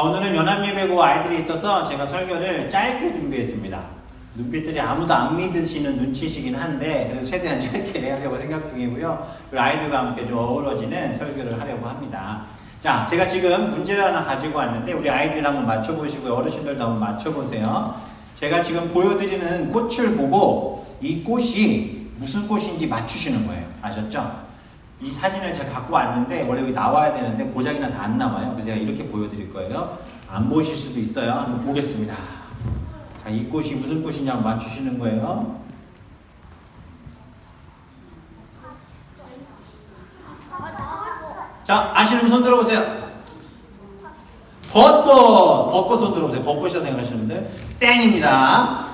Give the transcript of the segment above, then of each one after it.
오늘은 연합예배고 아이들이 있어서 제가 설교를 짧게 준비했습니다. 눈빛들이 아무도 안 믿으시는 눈치시긴 한데 그래서 최대한 짧게 해야되고 생각 중이고요. 그리고 아이들과 함께 좀 어우러지는 설교를 하려고 합니다. 자, 제가 지금 문제를 하나 가지고 왔는데 우리 아이들 한번 맞춰보시고요. 어르신들도 한번 맞춰보세요. 제가 지금 보여드리는 꽃을 보고 이 꽃이 무슨 꽃인지 맞추시는 거예요. 아셨죠? 이 사진을 제가 갖고 왔는데 원래 여기 나와야 되는데 고장이 나서 안 나와요. 그래서 제가 이렇게 보여드릴 거예요. 안 보실 수도 있어요. 한번 보겠습니다. 자, 이 꽃이 무슨 꽃이냐 한번 맞추시는 거예요. 자, 아시는 분 손 들어보세요. 벚꽃! 벚꽃 손 들어보세요. 벚꽃이라고 생각하시는 분들 땡입니다.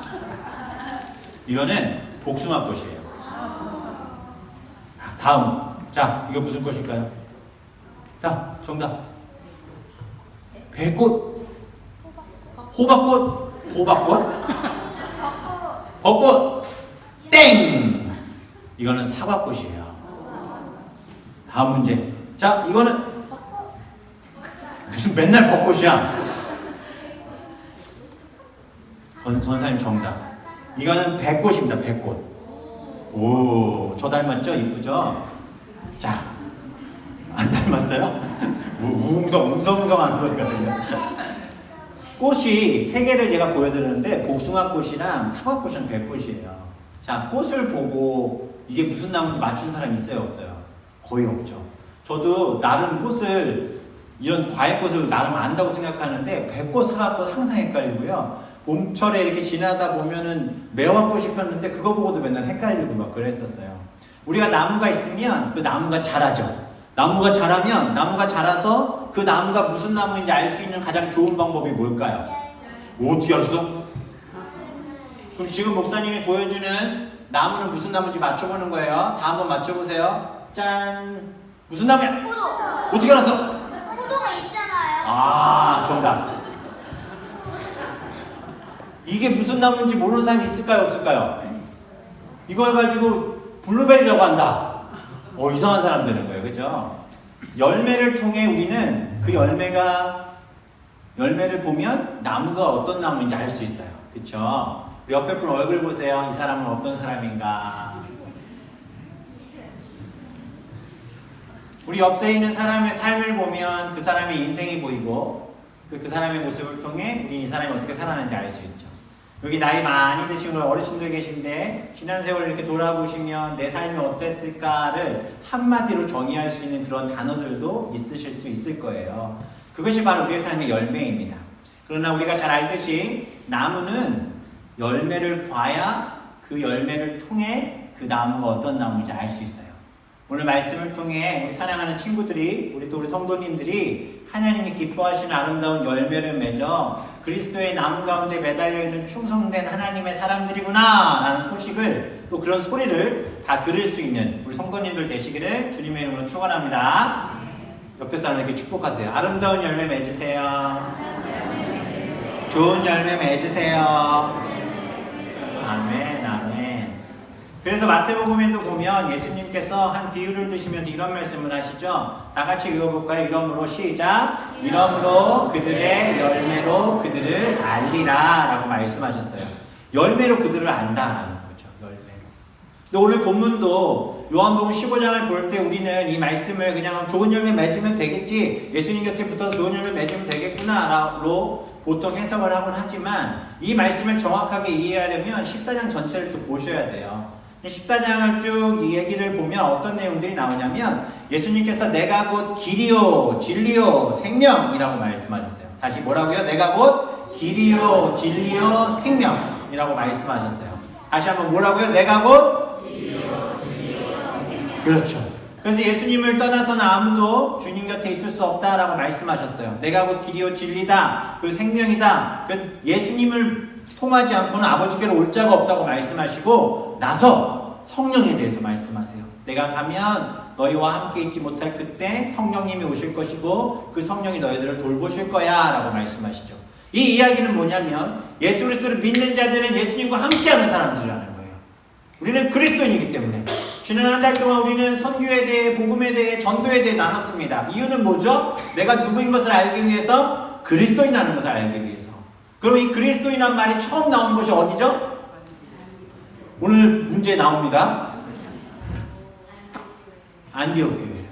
이거는 복숭아꽃이에요. 다음. 자, 이거 무슨 꽃일까요? 자, 정답. 배꽃. 호박꽃. 호박꽃. 벚꽃. 땡. 이거는 사과꽃이에요. 다음 문제. 자, 이거는 무슨 맨날 벚꽃이야. 전사님 정답. 이거는 배꽃입니다. 배꽃. 오, 저 닮았죠? 이쁘죠? 자, 안 닮았어요? 웅성웅성한 소리가 들려요. 꽃이 세 개를 제가 보여드렸는데 복숭아꽃이랑 사과꽃이랑 배꽃이에요. 자, 꽃을 보고 이게 무슨 나무인지 맞춘 사람 있어요? 없어요? 거의 없죠. 저도 나름 꽃을 이런 과일꽃을 나름 안다고 생각하는데 배꽃, 사과꽃 항상 헷갈리고요. 봄철에 이렇게 지나다 보면은 매화꽃이 폈는데 그거 보고도 맨날 헷갈리고 막 그랬었어요. 우리가 나무가 있으면 그 나무가 자라죠. 나무가 자라면 나무가 자라서 그 나무가 무슨 나무인지 알 수 있는 가장 좋은 방법이 뭘까요? 어떻게 알았어? 그럼 지금 목사님이 보여주는 나무는 무슨 나무인지 맞춰보는 거예요. 다 한번 맞춰보세요. 짠! 무슨 나무야? 포도. 어떻게 알았어? 포도가 있잖아요. 아, 정답. 이게 무슨 나무인지 모르는 사람이 있을까요? 없을까요? 이걸 가지고 블루베리라고 한다. 이상한 사람 되는 거예요. 그죠? 열매를 통해 우리는 그 열매를 보면 나무가 어떤 나무인지 알 수 있어요. 그쵸? 옆에 분 얼굴 보세요. 이 사람은 어떤 사람인가? 우리 옆에 있는 사람의 삶을 보면 그 사람의 인생이 보이고 그 사람의 모습을 통해 우리 이 사람이 어떻게 살아가는지 알 수 있죠. 여기 나이 많이 드신 어르신들 계신데 지난 세월 이렇게 돌아보시면 내 삶이 어땠을까를 한마디로 정의할 수 있는 그런 단어들도 있으실 수 있을 거예요. 그것이 바로 우리의 삶의 열매입니다. 그러나 우리가 잘 알듯이 나무는 열매를 봐야 그 열매를 통해 그 나무가 어떤 나무인지 알 수 있어요. 오늘 말씀을 통해 우리 사랑하는 친구들이 우리 또 우리 성도님들이 하나님이 기뻐하시는 아름다운 열매를 맺어 그리스도의 나무 가운데 매달려 있는 충성된 하나님의 사람들이구나 라는 소식을 또 그런 소리를 다 들을 수 있는 우리 성도님들 되시기를 주님의 이름으로 축원합니다. 옆에 사람에게 축복하세요. 아름다운 열매 맺으세요. 좋은 열매 맺으세요. 아멘, 아멘. 그래서 마태복음에도 보면 예수님께서 한 비유를 드시면서 이런 말씀을 하시죠. 다 같이 읽어볼까요? 이러므로 시작. 이러므로 그들의 열매로 그들을 알리라 라고 말씀하셨어요. 열매로 그들을 안다라는 거죠. 열매로. 근데 오늘 본문도 요한복음 15장을 볼 때 우리는 이 말씀을 그냥 좋은 열매 맺으면 되겠지, 예수님 곁에 붙어서 좋은 열매 맺으면 되겠구나로 보통 해석을 하곤 하지만 이 말씀을 정확하게 이해하려면 14장 전체를 또 보셔야 돼요. 14장을 쭉 이 얘기를 보면 어떤 내용들이 나오냐면 예수님께서 내가 곧 길이요 진리요 생명이라고 말씀하셨어요. 다시 뭐라고요? 내가 곧 길이요 진리요 생명이라고 말씀하셨어요. 다시 한번 뭐라고요? 내가 곧 길이요 진리요 생명. 그렇죠. 그래서 예수님을 떠나서는 아무도 주님 곁에 있을 수 없다라고 말씀하셨어요. 내가 곧 길이요 진리다 그리고 생명이다. 예수님을 통하지 않고는 아버지께로 올 자가 없다고 말씀하시고 나서 성령에 대해서 말씀하세요. 내가 가면 너희와 함께 있지 못할 그때 성령님이 오실 것이고 그 성령이 너희들을 돌보실 거야 라고 말씀하시죠. 이 이야기는 뭐냐면 예수 그리스도를 믿는 자들은 예수님과 함께하는 사람들이라는 거예요. 우리는 그리스도인이기 때문에. 지난 한 달 동안 우리는 선교에 대해, 복음에 대해, 전도에 대해 나눴습니다. 이유는 뭐죠? 내가 누구인 것을 알기 위해서 그리스도인이라는 것을 알기 위해서. 그럼 이 그리스도인이란 말이 처음 나온 것이 어디죠? 오늘 문제에 나옵니다. 안디옥 교회예요.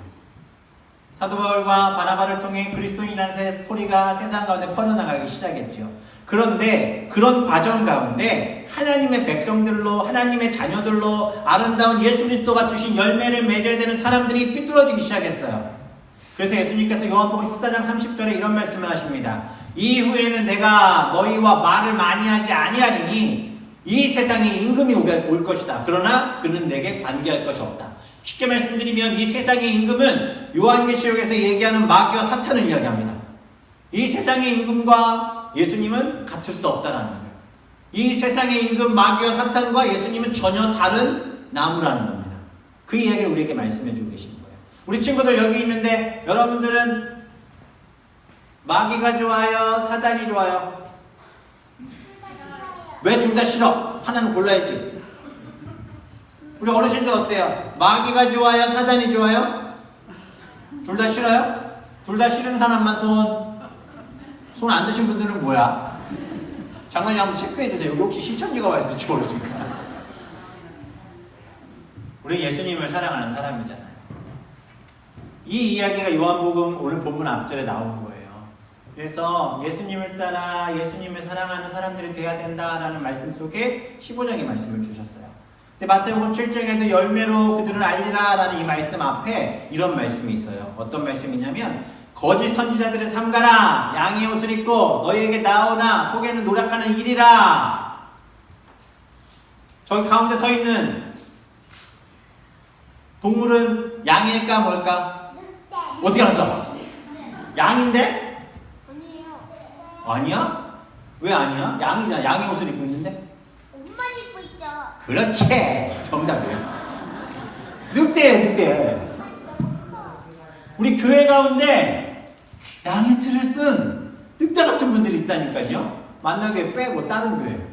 사도 바울과 바나바를 통해 그리스도인이라는 소리가 세상 가운데 퍼져나가기 시작했죠. 그런데 그런 과정 가운데 하나님의 백성들로, 하나님의 자녀들로 아름다운 예수 그리스도가 주신 열매를 맺어야 되는 사람들이 삐뚤어지기 시작했어요. 그래서 예수님께서 요한복음 14장 30절에 이런 말씀을 하십니다. 이후에는 내가 너희와 말을 많이 하지 아니하리니 이 세상에 임금이 올 것이다. 그러나 그는 내게 관계할 것이 없다. 쉽게 말씀드리면 이 세상의 임금은 요한계시록에서 얘기하는 마귀와 사탄을 이야기합니다. 이 세상의 임금과 예수님은 같을 수 없다라는 거예요. 이 세상의 임금 마귀와 사탄과 예수님은 전혀 다른 나무라는 겁니다. 그 이야기를 우리에게 말씀해 주고 계신 거예요. 우리 친구들 여기 있는데 여러분들은 마귀가 좋아요? 사단이 좋아요? 왜 둘 다 싫어? 하나는 골라야지. 우리 어르신들 어때요? 마귀가 좋아요? 사단이 좋아요? 둘 다 싫어요? 둘 다 싫은 사람만 손 안 드신 분들은 뭐야? 장관님 한번 체크해 주세요. 여기 혹시 신천지가 와 있을지 모르니까. 우리 예수님을 사랑하는 사람이잖아요. 이 이야기가 요한복음 오늘 본문 앞절에 나오는 거예요. 그래서 예수님을 따라 예수님을 사랑하는 사람들이 되어야 된다라는 말씀 속에 15장의 말씀을 주셨어요. 근데 마태복음 7장에도 열매로 그들을 알리라 라는 이 말씀 앞에 이런 말씀이 있어요. 어떤 말씀이냐면 거짓 선지자들을 삼가라. 양의 옷을 입고 너희에게 나오나 속에는 노력하는 일이라. 저기 가운데 서 있는 동물은 양일까 뭘까? 어떻게 알았어? 양인데? 아니야? 왜 아니야? 양이잖아. 양의 옷을 입고 있는데? 옷만 입고 있죠. 그렇지. 정답이에요. 늑대예요, 늑대. 우리 교회 가운데 양의 틀을 쓴 늑대 같은 분들이 있다니까요. 만나게 빼고 다른 교회.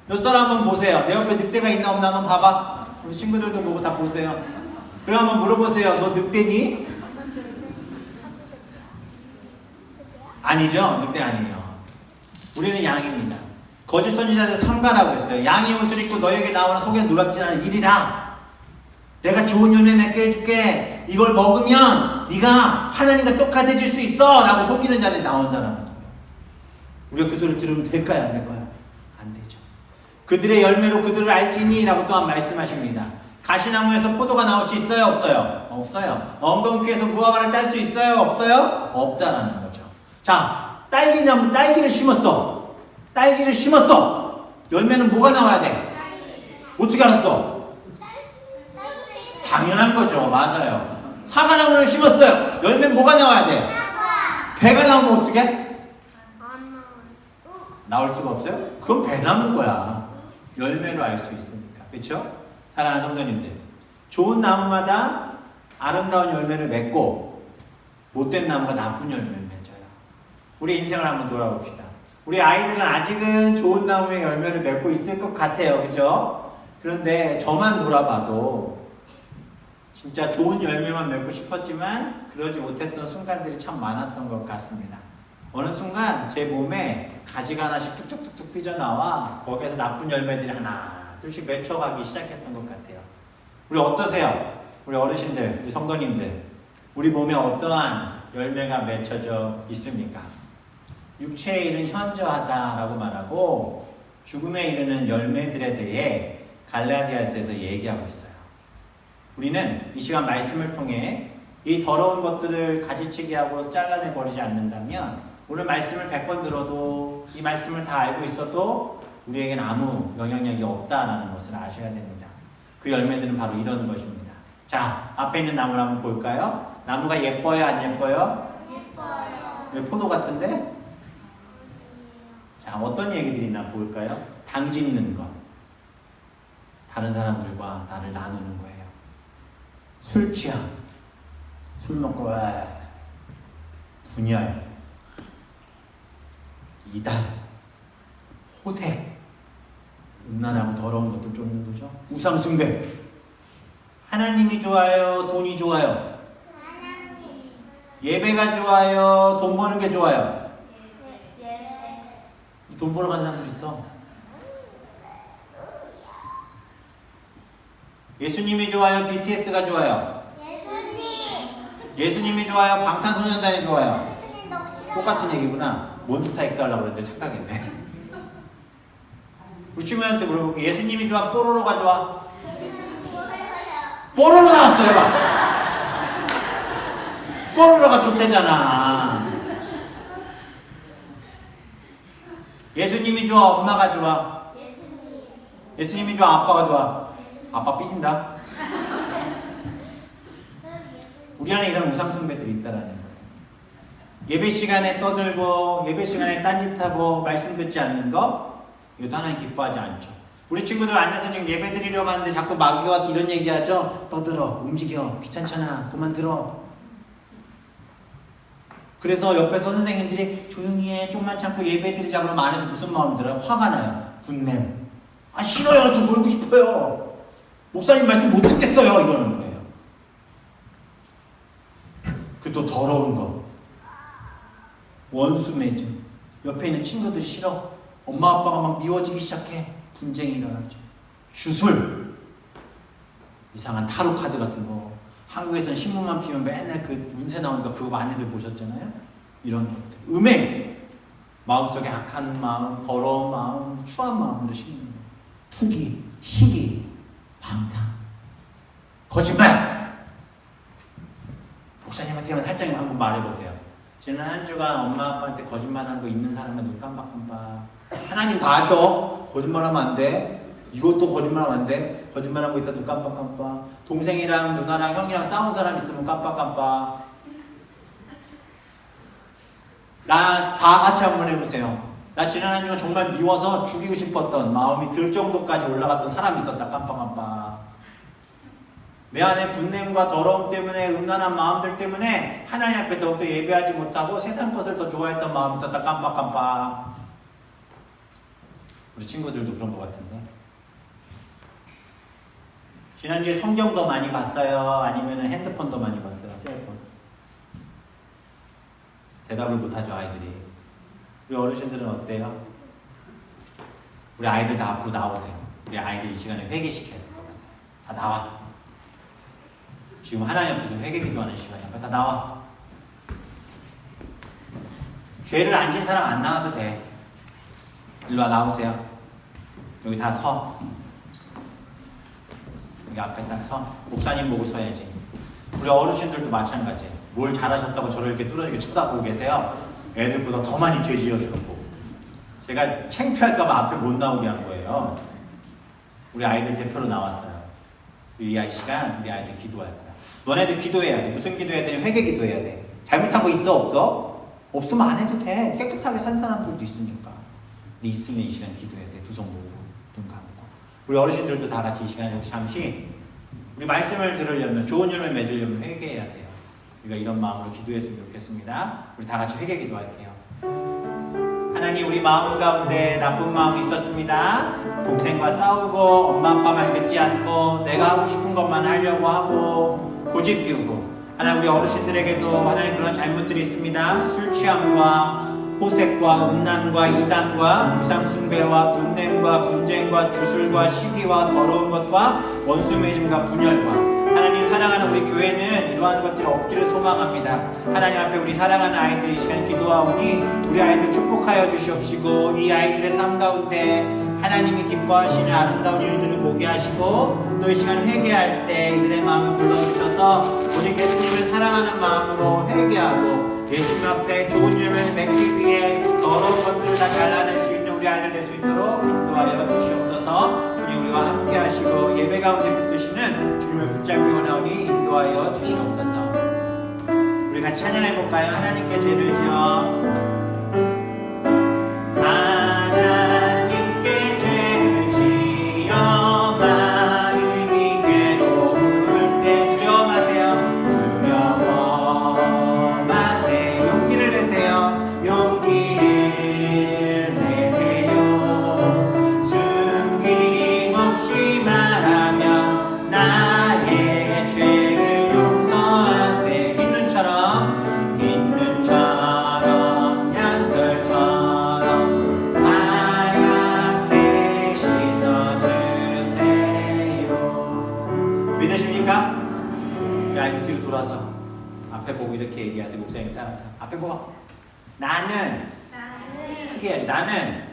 몇 사람 한번 보세요. 내 옆에 늑대가 있나 없나 한번 봐봐. 우리 친구들도 보고 다 보세요. 그럼 한번 물어보세요. 너 늑대니? 아니죠. 늑대 아니에요. 우리는 양입니다. 거짓 선지자들 삼가라고 했어요. 양의 옷을 입고 너에게 나오나 속에 누락질하는 일이라. 내가 좋은 열매 맺게 해줄게. 이걸 먹으면 네가 하나님과 똑같아질 수 있어 라고 속이는 자들이 나온다는 거예요. 우리가 그 소리를 들으면 될까요? 안 될까요? 안 되죠. 그들의 열매로 그들을 알지니 라고 또한 말씀하십니다. 가시나무에서 포도가 나올 수 있어요? 없어요? 없어요. 엉겅퀴에서 무화과를 딸 수 있어요? 없어요? 없다라는 거죠. 자, 딸기나무, 딸기를 심었어. 딸기를 심었어. 열매는 뭐가 나와야 돼? 어떻게 알았어? 당연한 거죠. 맞아요. 사과나무를 심었어요. 열매는 뭐가 나와야 돼? 배가 나오면 어떻게? 나올 수가 없어요? 그건 배 나는 거야. 열매로 알 수 있으니까. 그렇죠? 사랑하는 성도님들, 좋은 나무마다 아름다운 열매를 맺고 못된 나무가 나쁜 열매를 맺어요. 우리 인생을 한번 돌아봅시다. 우리 아이들은 아직은 좋은 나무의 열매를 맺고 있을 것 같아요. 그죠? 그런데 저만 돌아봐도 진짜 좋은 열매만 맺고 싶었지만 그러지 못했던 순간들이 참 많았던 것 같습니다. 어느 순간 제 몸에 가지가 하나씩 뚝뚝뚝뚝 삐져나와 거기에서 나쁜 열매들이 하나 둘씩 맺혀가기 시작했던 것 같아요. 우리 어떠세요? 우리 어르신들, 우리 성도님들, 우리 몸에 어떠한 열매가 맺혀져 있습니까? 육체에 이른 현저하다라고 말하고 죽음에 이르는 열매들에 대해 갈라디아서에서 얘기하고 있어요. 우리는 이 시간 말씀을 통해 이 더러운 것들을 가지치기 하고 잘라내버리지 않는다면 오늘 말씀을 100번 들어도 이 말씀을 다 알고 있어도 우리에게는 아무 영향력이 없다라는 것을 아셔야 됩니다. 그 열매들은 바로 이런 것입니다. 자, 앞에 있는 나무를 한번 볼까요? 나무가 예뻐요? 안 예뻐요? 예뻐요. 왜 포도 같은데? 자, 어떤 얘기들이 있나 볼까요? 당 짓는 것. 다른 사람들과 나를 나누는 거예요. 술 취함. 술 먹고 분열, 이단, 호색, 음란하고 더러운 것들 쫓는 거죠. 우상숭배. 하나님이 좋아요? 돈이 좋아요? 하나님. 예배가 좋아요? 돈 버는 게 좋아요? 예. 돈 벌어 가는 사람들 있어. 예수님이 좋아요? BTS가 좋아요? 예수님. 예수님이 좋아요? 방탄소년단이 좋아요? 예수님 너무 싫어요. 똑같은 얘기구나. 몬스타엑스 하려고 그랬는데 착각했네. 우리 친구한테 물어볼게. 예수님이 좋아? 뽀로로가 좋아? 뽀로로 나왔어, 해봐. 뽀로로가 좋대잖아. 예수님이 좋아? 엄마가 좋아? 예수님. 예수님이 좋아? 아빠가 좋아? 아빠 삐진다. 우리 안에 이런 우상숭배들이 있다라는 거예요. 예배 시간에 떠들고 예배 시간에 딴짓하고 말씀 듣지 않는 거 이것도 하나님 기뻐하지 않죠. 우리 친구들 앉아서 지금 예배 드리려고 하는데 자꾸 마귀가 와서 이런 얘기하죠. 떠들어, 움직여, 귀찮잖아, 그만 들어. 그래서 옆에서 선생님들이 조용히 해, 좀만 참고 예배 드리자 그러면 안에서 무슨 마음이 들어요? 화가 나요. 분냄. 아 싫어요, 저 놀고 싶어요. 목사님 말씀 못 듣겠어요, 이러는 거예요. 그 또 더러운 거. 원수 맺음. 옆에 있는 친구들 싫어. 엄마 아빠가 막 미워지기 시작해. 분쟁이 일어나죠. 주술. 이상한 타로 카드 같은 거. 한국에서는 신문만 피면 맨날 그 운세 나오니까 그거 많이들 보셨잖아요. 이런 것들. 음행. 마음속에 악한 마음, 더러운 마음, 추한 마음으로 심는 거. 투기, 시기, 방탕, 거짓말. 목사님한테만 살짝 한번 말해보세요. 지난 한 주간 엄마 아빠한테 거짓말한 거 있는 사람은 눈 깜빡깜빡. 하나님 다 아셔. 거짓말하면 안 돼. 이것도 거짓말하면 안 돼. 거짓말하고 있다 눈 깜빡깜빡. 동생이랑 누나랑 형이랑 싸운 사람 있으면 깜빡깜빡. 나 다 같이 한번 해보세요. 나 지난 한 주간 정말 미워서 죽이고 싶었던 마음이 들 정도까지 올라갔던 사람이 있었다. 깜빡깜빡. 내 안에 분냄과 더러움 때문에 음란한 마음들 때문에 하나님 앞에 더욱더 예배하지 못하고 세상 것을 더 좋아했던 마음이 있었다. 깜빡깜빡. 우리 친구들도 그런 것 같은데. 지난주에 성경 더 많이 봤어요? 아니면 핸드폰 더 많이 봤어요? 셀폰? 대답을 못하죠, 아이들이. 우리 어르신들은 어때요? 우리 아이들 다 앞으로 나오세요. 우리 아이들 이 시간에 회개시켜야 될 것 같아요. 다 나와. 지금 하나님 앞에서 회개 기도하는 시간이야. 다 나와. 죄를 안 진 사람 안 나와도 돼. 일로 와, 나오세요. 여기 다 서. 여기 앞에 딱 서. 목사님 보고 서야지. 우리 어르신들도 마찬가지예요. 뭘 잘하셨다고 저를 이렇게 뚫어지게 쳐다보고 계세요. 애들보다 더 많이 죄 지으시고. 제가 창피할까봐 앞에 못 나오게 한 거예요. 우리 아이들 대표로 나왔어요. 이 시간 우리 아이들 기도할 거야. 너네들 기도해야 돼. 무슨 기도해야 돼? 회개 기도해야 돼. 잘못한 거 있어? 없어? 없으면 안 해도 돼. 깨끗하게 산 사람들도 있으니까. 근데 있으면 이 시간 기도해야 돼. 두 손 모으고 눈 감고. 우리 어르신들도 다 같이 이 시간에 잠시 우리 말씀을 들으려면 좋은 열매 맺으려면 회개해야 돼요. 우리가 이런 마음으로 기도했으면 좋겠습니다. 우리 다 같이 회개 기도할게요. 하나님, 우리 마음 가운데 나쁜 마음이 있었습니다. 동생과 싸우고 엄마 아빠 말 듣지 않고 내가 하고 싶은 것만 하려고 하고 고집 피우고, 하나님 우리 어르신들에게도 하나님 그런 잘못들이 있습니다. 술 취함과 호색과 음란과 이단과 우상숭배와 분냄과 분쟁과 주술과 시기와 더러운 것과 원수매짐과 분열과, 하나님 사랑하는 우리 교회는 이러한 것들이 없기를 소망합니다. 하나님 앞에 우리 사랑하는 아이들이 이 시간 기도하오니 우리 아이들 축복하여 주시옵시고, 이 아이들의 삶 가운데 하나님이 기뻐하시는 아름다운 일들을 보게 하시고, 또 이 시간 회개할 때 이들의 마음을 불러주셔서 오직 예수님을 사랑하는 마음으로 회개하고 예수님 앞에 좋은 일을 맺기 위해 더러운 것들을 다 잘라낼 수 있는 우리 아이들 될 수 있도록 인도하여 주시옵소서. 주님 우리와 함께 하시고 예배 가운데 붙드시는 주님을 붙잡기 원하오니 인도하여 주시옵소서. 우리 같이 찬양해볼까요? 하나님께 죄를 지어 하나님께 죄를 지어 마음이 괴로울 때 두려워 마세요. 두려워 마세요. 용기를 내세요. 용기를 내세요. 숨김없이 말하면 나의 죄를 용서하세. 흰 눈처럼 믿으십니까? 우리 아이들 뒤로 돌아서 앞에 보고 이렇게 얘기하세요. 목사님 따라서 앞에 보고 나는 크게 해야지. 나는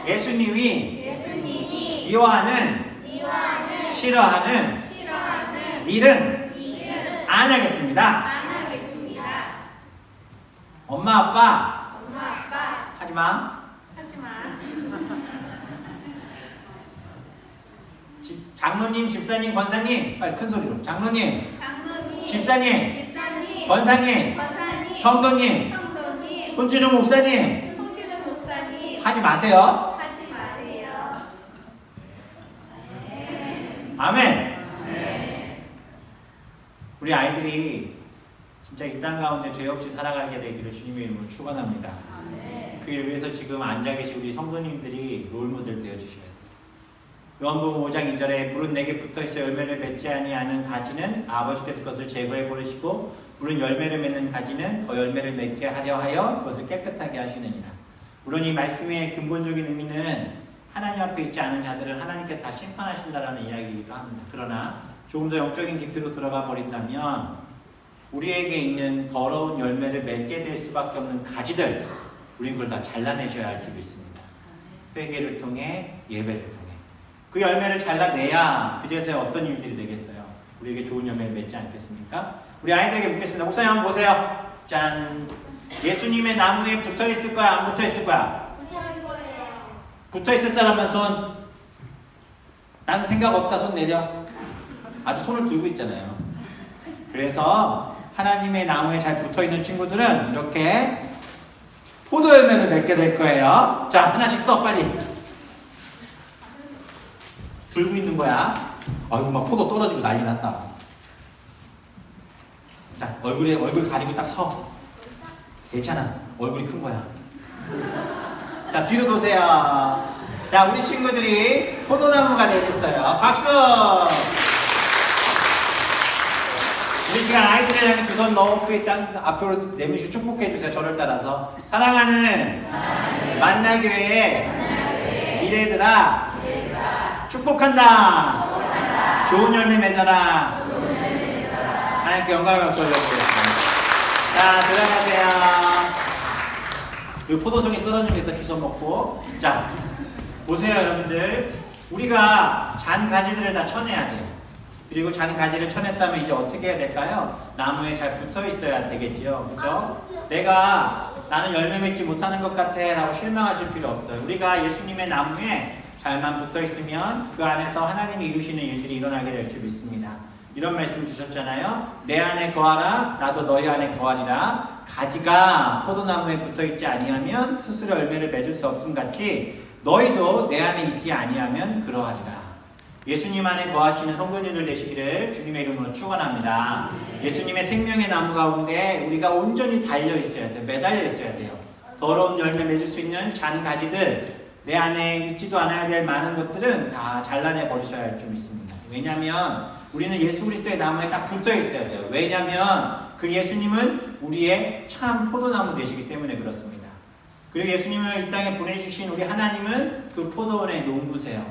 예수님이 미워하는 싫어하는 일은 안 하겠습니다. 엄마 아빠 하지 마. 장로님, 집사님, 권사님 빨리 큰 소리로. 장로님, 집사님, 권사님, 성도님, 손진우 목사님 하지 마세요. 아멘. 우리 아이들이 진짜 이 땅 가운데 죄 없이 살아가게 되기를 주님의 이름으로 축원합니다. 그 일 위해서 지금 앉아 계신 우리 성도님들이 롤모델 되어 주셔야 돼요. 요한복음 5장 2절에 물은 내게 붙어있어 열매를 맺지 아니하는 가지는 아버지께서 그것을 제거해 버리시고 물은 열매를 맺는 가지는 더 열매를 맺게 하려 하여 그것을 깨끗하게 하시느니라. 물론 이 말씀의 근본적인 의미는 하나님 앞에 있지 않은 자들을 하나님께 다 심판하신다라는 이야기이기도 합니다. 그러나 조금 더 영적인 깊이로 들어가 버린다면 우리에게 있는 더러운 열매를 맺게 될 수밖에 없는 가지들, 우린 그걸 다 잘라내셔야 할 줄 믿습니다. 회개를 통해, 예배를 통해. 그 열매를 잘라내야 그제서야 어떤 일들이 되겠어요? 우리에게 좋은 열매를 맺지 않겠습니까? 우리 아이들에게 묻겠습니다. 목사님 한번 보세요. 짠. 예수님의 나무에 붙어있을 거야? 안 붙어있을 거야? 붙어있을 사람만 손. 나는 생각 없다 손 내려. 아주 손을 들고 있잖아요. 그래서 하나님의 나무에 잘 붙어있는 친구들은 이렇게 포도 열매를 맺게 될 거예요. 자, 하나씩 써 빨리. 들고 있는 거야. 아이고 막 포도 떨어지고 난리 났다. 자, 얼굴 가리고 딱 서. 괜찮아. 얼굴이 큰 거야. 자, 뒤로 도세요. 자, 우리 친구들이 포도나무가 되겠어요. 박수! 우리 시간 아이들을 향해 두 손 높이 땅 앞으로 내미시고 축복해 주세요. 저를 따라서. 사랑하는 만나교회의 미래들아, 축복한다. 좋은 열매 맺어라. 하나님께 영광을 돌려드리겠습니다. 자, 들어가세요. 이 포도송이 떨어지면 일단 주워 먹고. 자, 보세요, 여러분들. 우리가 잔 가지들을 다 쳐내야 돼요. 그리고 잔 가지를 쳐냈다면 이제 어떻게 해야 될까요? 나무에 잘 붙어 있어야 되겠죠. 그죠? 나는 열매 맺지 못하는 것 같아 라고 실망하실 필요 없어요. 우리가 예수님의 나무에 잘만 붙어 있으면 그 안에서 하나님이 이루시는 일들이 일어나게 될 줄 믿습니다. 이런 말씀 주셨잖아요. 내 안에 거하라 나도 너희 안에 거하리라. 가지가 포도나무에 붙어 있지 아니하면 스스로 열매를 맺을 수 없음 같이 너희도 내 안에 있지 아니하면 그러하리라. 예수님 안에 거하시는 성도님들 되시기를 주님의 이름으로 축원합니다. 예수님의 생명의 나무 가운데 우리가 온전히 달려 있어야 돼요. 매달려 있어야 돼요. 더러운 열매 맺을 수 있는 잔 가지들, 내 안에 있지도 않아야 될 많은 것들은 다 잘라내 버리셔야 할 줄 믿습니다. 왜냐하면 우리는 예수 그리스도의 나무에 딱 붙어 있어야 돼요. 왜냐하면 그 예수님은 우리의 참 포도나무 되시기 때문에 그렇습니다. 그리고 예수님을 이 땅에 보내주신 우리 하나님은 그 포도원의 농부세요.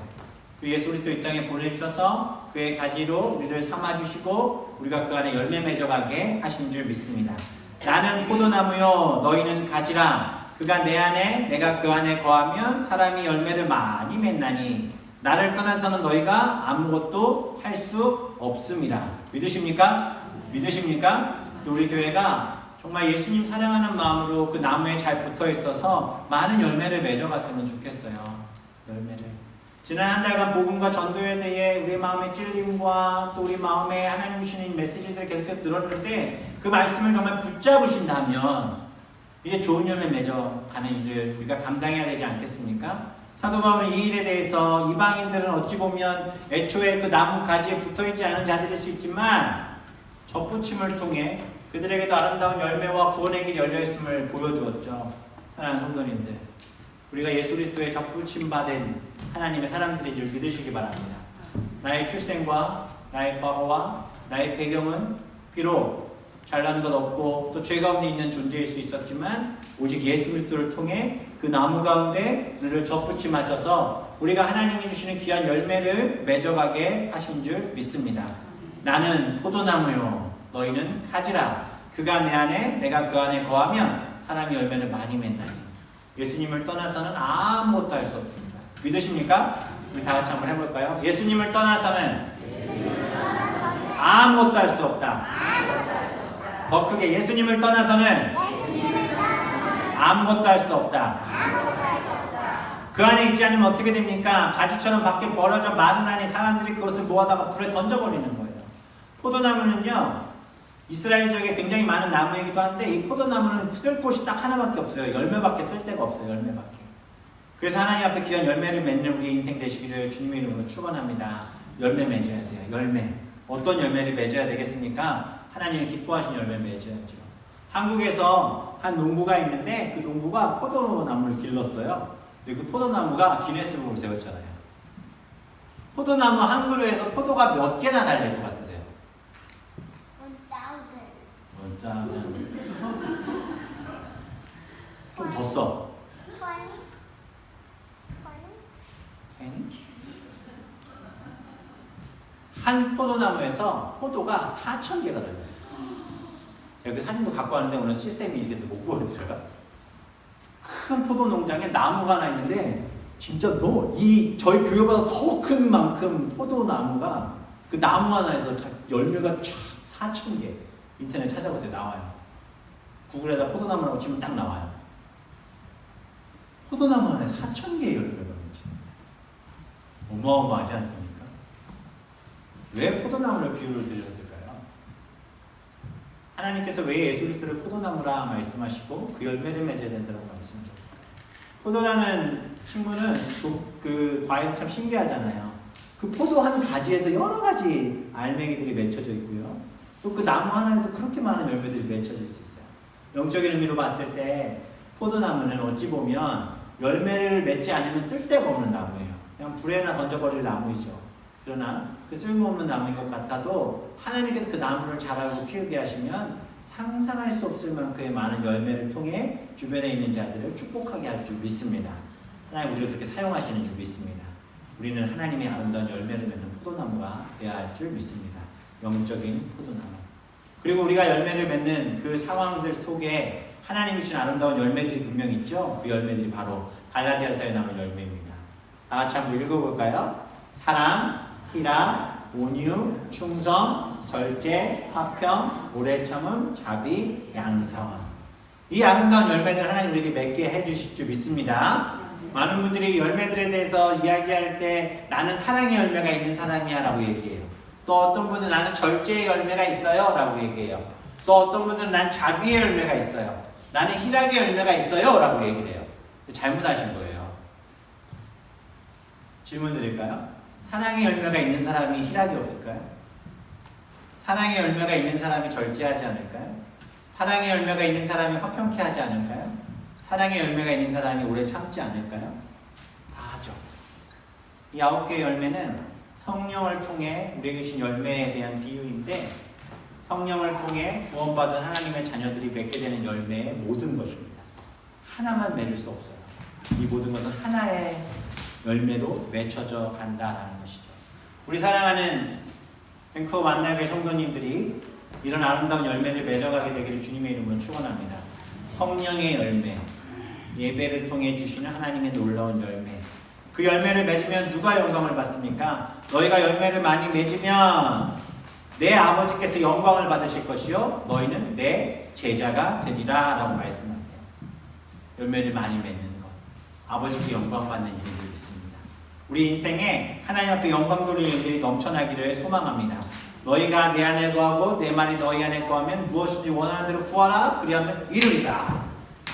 그 예수 그리스도 이 땅에 보내주셔서 그의 가지로 우리를 삼아주시고 우리가 그 안에 열매 맺어가게 하신 줄 믿습니다. 나는 포도나무요 너희는 가지라. 그가 내 안에 내가 그 안에 거하면 사람이 열매를 많이 맺나니 나를 떠나서는 너희가 아무것도 할 수 없습니다. 믿으십니까? 믿으십니까? 우리 교회가 정말 예수님 사랑하는 마음으로 그 나무에 잘 붙어 있어서 많은 열매를 맺어갔으면 좋겠어요. 열매를. 지난 한 달간 복음과 전도에 대해 우리 마음의 찔림과 또 우리 마음에 하나님 주시는 메시지들을 계속해서 들었는데 그 말씀을 정말 붙잡으신다면 이제 좋은 열매 맺어가는 일을 우리가 감당해야 되지 않겠습니까? 사도 바울은 이 일에 대해서 이방인들은 어찌 보면 애초에 그 나무 가지에 붙어있지 않은 자들일 수 있지만 접붙임을 통해 그들에게도 아름다운 열매와 구원의 길이 열려있음을 보여주었죠. 사랑하는 성도님들, 우리가 예수 그리스도의 접붙임 받은 하나님의 사람들인 줄 믿으시기 바랍니다. 나의 출생과 나의 과거와 나의 배경은 비록 잘난 것 없고 또 죄 가운데 있는 존재일 수 있었지만 오직 예수 그리스도를 통해 그 나무 가운데 우리를 접붙임하셔서 우리가 하나님이 주시는 귀한 열매를 맺어가게 하신 줄 믿습니다. 나는 포도나무요 너희는 가지라. 그가 내 안에 내가 그 안에 거하면 사람이 열매를 많이 맺나니. 예수님을 떠나서는 아무것도 할 수 없습니다. 믿으십니까? 우리 다 같이 한번 해볼까요? 예수님을 떠나서는 아무것도 할 수 없다. 더 크게 예수님을 떠나서는 아무것도 할 수 없다. 그 안에 있지 않으면 어떻게 됩니까? 가지처럼 밖에 벌어져 마른 안에 사람들이 그것을 모아다가 불에 던져버리는 거예요. 포도나무는요, 이스라엘 지역에 굉장히 많은 나무이기도 한데 이 포도나무는 쓸 곳이 딱 하나밖에 없어요. 열매밖에 쓸 데가 없어요. 열매밖에. 그래서 하나님 앞에 귀한 열매를 맺는 우리 인생 되시기를 주님의 이름으로 축원합니다. 열매 맺어야 돼요. 열매. 어떤 열매를 맺어야 되겠습니까? 하나님이 기뻐하시는 열매를 맺어야죠. 한국에서 한 농부가 있는데 그 농부가 포도나무를 길렀어요. 근데 그 포도나무가 기네스북을 세웠잖아요. 포도나무 한 그루에서 포도가 몇 개나 달릴 것 같으세요? 1000. 좀 더 써. 20. 한 포도나무에서 포도가 4,000개가 달렸어요. 제가 그 사진도 갖고 왔는데 오늘 시스템이 이렇게 못 보여드려요. 큰 포도 농장에 나무가 하나 있는데 진짜 저희 교회보다 더 큰 만큼 포도나무가 그 나무 하나에서 열매가 쫙 4,000개. 인터넷 찾아보세요. 나와요. 구글에다 포도나무라고 치면 딱 나와요. 포도나무 안에 4,000개의 열매가 있지. 어마어마하지 않습니까? 왜 포도나무를 비유를 드렸을까요? 하나님께서 왜 예수 그리스도를 포도나무라 말씀하시고 그 열매를 맺어야 된다고 말씀하셨어요? 포도라는 식물은 그 과일이 참 신기하잖아요. 그 포도 한 가지에도 여러 가지 알맹이들이 맺혀져 있고요. 또 그 나무 하나에도 그렇게 많은 열매들이 맺혀져 있어요. 영적인 의미로 봤을 때 포도나무는 어찌 보면 열매를 맺지 않으면 쓸데가 없는 나무예요. 그냥 불에나 던져버릴 나무이죠. 그러나 그 쓸모없는 나무인 것 같아도 하나님께서 그 나무를 자라고 키우게 하시면 상상할 수 없을 만큼의 많은 열매를 통해 주변에 있는 자들을 축복하게 할 줄 믿습니다. 하나님 우리를 그렇게 사용하시는 줄 믿습니다. 우리는 하나님의 아름다운 열매를 맺는 포도나무가 되어야 할 줄 믿습니다. 영적인 포도나무. 그리고 우리가 열매를 맺는 그 상황들 속에 하나님이 주신 아름다운 열매들이 분명히 있죠. 그 열매들이 바로 갈라디아서에 나온 열매입니다. 다 같이 한번 읽어볼까요? 사랑, 희락, 온유, 충성, 절제, 화평, 오래 참음, 자비, 양선. 이 아름다운 열매들 하나님 우리에게 맺게 해주실 줄 믿습니다. 많은 분들이 열매들에 대해서 이야기할 때 나는 사랑의 열매가 있는 사람이야 라고 얘기해요. 또 어떤 분은 나는 절제의 열매가 있어요 라고 얘기해요. 또 어떤 분들은 난 자비의 열매가 있어요. 나는 희락의 열매가 있어요 라고 얘기를 해요. 잘못하신 거예요. 질문 드릴까요? 사랑의 열매가 있는 사람이 희락이 없을까요? 사랑의 열매가 있는 사람이 절제하지 않을까요? 사랑의 열매가 있는 사람이 화평케 하지 않을까요? 사랑의 열매가 있는 사람이 오래 참지 않을까요? 다 하죠. 이 9개의 열매는 성령을 통해 우리에게 주신 열매에 대한 비유인데 성령을 통해 구원받은 하나님의 자녀들이 맺게 되는 열매의 모든 것입니다. 하나만 맺을 수 없어요. 이 모든 것은 하나의 열매로 맺혀져 간다라는 것이죠. 우리 사랑하는 밴쿠버 만나교회 성도님들이 이런 아름다운 열매를 맺어가게 되기를 주님의 이름으로 축원합니다. 성령의 열매, 예배를 통해 주시는 하나님의 놀라운 열매. 그 열매를 맺으면 누가 영광을 받습니까? 너희가 열매를 많이 맺으면 내 아버지께서 영광을 받으실 것이요 너희는 내 제자가 되리라 라고 말씀하세요. 열매를 많이 맺는 것, 아버지께 영광 받는 일이 있습니다. 우리 인생에 하나님 앞에 영광 돌릴 일들이 넘쳐나기를 소망합니다. 너희가 내 안에 거하고 내 말이 너희 안에 거하면 무엇이든지 원하는 대로 구하라 그리하면 이루리라.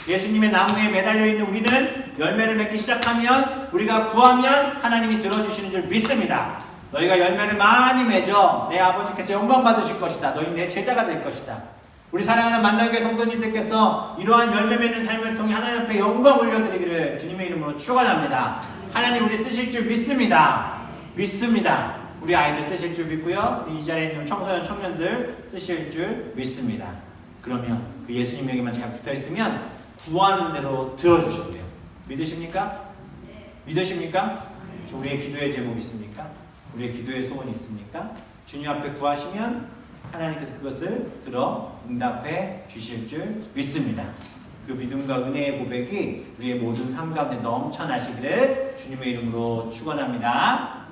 예수님의 나무에 매달려 있는 우리는 열매를 맺기 시작하면 우리가 구하면 하나님이 들어주시는 줄 믿습니다. 너희가 열매를 많이 맺어 내 아버지께서 영광 받으실 것이다. 너희 내 제자가 될 것이다. 우리 사랑하는 만나교회 성도님들께서 이러한 열매 맺는 삶을 통해 하나님 앞에 영광 올려드리기를 주님의 이름으로 축원합니다. 하나님 우리 쓰실 줄 믿습니다. 믿습니다. 우리 아이들 쓰실 줄 믿고요. 이 자리에 있는 청소년 청년들 쓰실 줄 믿습니다. 그러면 그 예수님에게만 잘 붙어있으면 구하는 대로 들어주신대요. 믿으십니까? 믿으십니까? 우리의 기도의 제목 있습니까? 우리의 기도의 소원이 있습니까? 주님 앞에 구하시면 하나님께서 그것을 들어 응답해 주실 줄 믿습니다. 그 믿음과 은혜의 고백이 우리의 모든 삶 가운데 넘쳐나시기를 주님의 이름으로 축원합니다.